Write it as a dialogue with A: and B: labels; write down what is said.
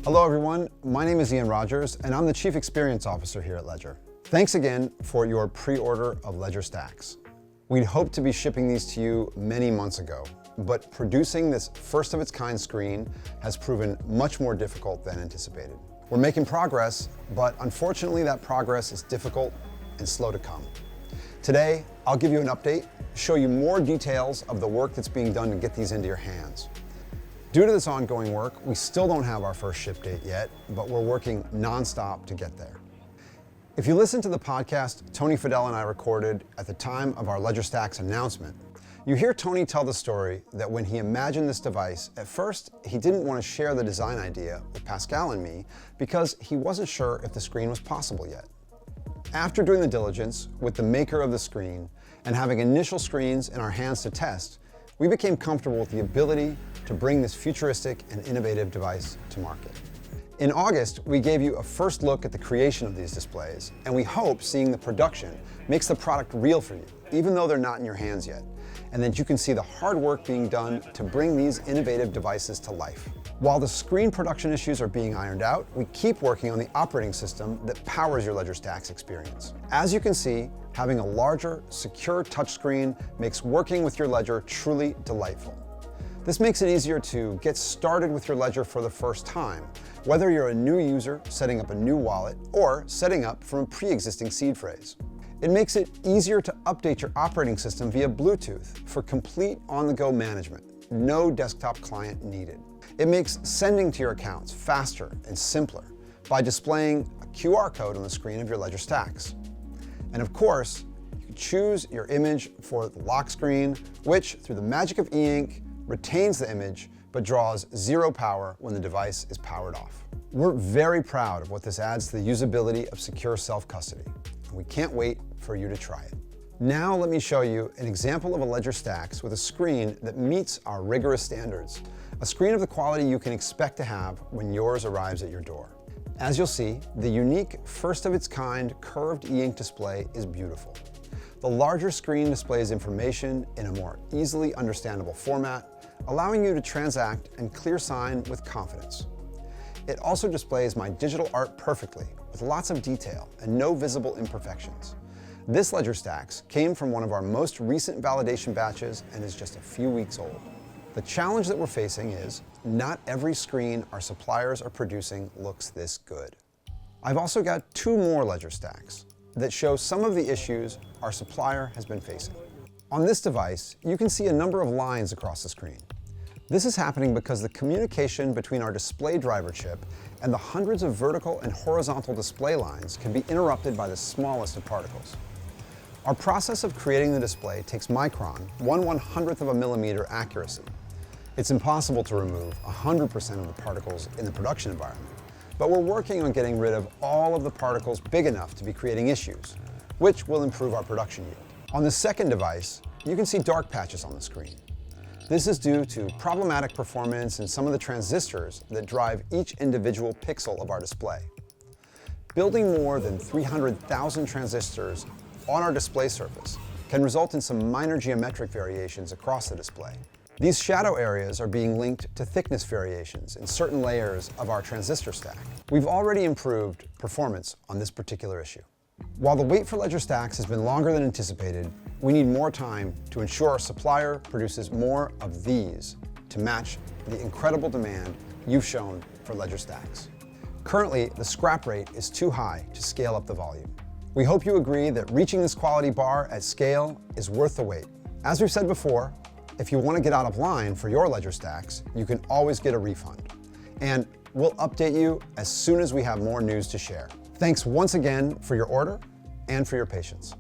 A: Hello everyone, my name is Ian Rogers and I'm the Chief Experience Officer here at Ledger. Thanks again for your pre-order of Ledger Stax. We'd hoped to be shipping these to you many months ago, but producing this first of its kind screen has proven much more difficult than anticipated. We're making progress, but unfortunately that progress is difficult and slow to come. Today, I'll give you an update, show you more details of the work that's being done to get these into your hands. Due to this ongoing work, we still don't have our first ship date yet, but we're working nonstop to get there. If you listen to the podcast Tony Fidel and I recorded at the time of our Ledger Stax announcement, you hear Tony tell the story that when he imagined this device, at first he didn't want to share the design idea with Pascal and me because he wasn't sure if the screen was possible yet. After doing the diligence with the maker of the screen and having initial screens in our hands to test, we became comfortable with the ability to bring this futuristic and innovative device to market. In August, we gave you a first look at the creation of these displays, and we hope seeing the production makes the product real for you, even though they're not in your hands yet, and that you can see the hard work being done to bring these innovative devices to life. While the screen production issues are being ironed out, we keep working on the operating system that powers your Ledger Stax experience. As you can see, having a larger, secure touchscreen makes working with your Ledger truly delightful. This makes it easier to get started with your Ledger for the first time, whether you're a new user setting up a new wallet or setting up from a pre-existing seed phrase. It makes it easier to update your operating system via Bluetooth for complete on-the-go management. No desktop client needed. It makes sending to your accounts faster and simpler by displaying a QR code on the screen of your Ledger Stax. And of course, you can choose your image for the lock screen, which through the magic of e-ink retains the image but draws zero power when the device is powered off. We're very proud of what this adds to the usability of secure self-custody. We can't wait for you to try it. Now let me show you an example of a Ledger Stax with a screen that meets our rigorous standards. A screen of the quality you can expect to have when yours arrives at your door. As you'll see, the unique first-of-its-kind curved e-ink display is beautiful. The larger screen displays information in a more easily understandable format, allowing you to transact and clear sign with confidence. It also displays my digital art perfectly, with lots of detail and no visible imperfections. This Ledger Stax came from one of our most recent validation batches and is just a few weeks old. The challenge that we're facing is not every screen our suppliers are producing looks this good. I've also got two more Ledger Stax that show some of the issues our supplier has been facing. On this device, you can see a number of lines across the screen. This is happening because the communication between our display driver chip and the hundreds of vertical and horizontal display lines can be interrupted by the smallest of particles. Our process of creating the display takes micron, 1/100th of a millimeter accuracy. It's impossible to remove 100% of the particles in the production environment, but we're working on getting rid of all of the particles big enough to be creating issues, which will improve our production yield. On the second device, you can see dark patches on the screen. This is due to problematic performance in some of the transistors that drive each individual pixel of our display. Building more than 300,000 transistors on our display surface can result in some minor geometric variations across the display. These shadow areas are being linked to thickness variations in certain layers of our transistor stack. We've already improved performance on this particular issue. While the wait for Ledger Stax has been longer than anticipated, we need more time to ensure our supplier produces more of these to match the incredible demand you've shown for Ledger Stax. Currently, the scrap rate is too high to scale up the volume. We hope you agree that reaching this quality bar at scale is worth the wait. As we've said before, if you want to get out of line for your Ledger Stax, you can always get a refund. And we'll update you as soon as we have more news to share. Thanks once again for your order and for your patience.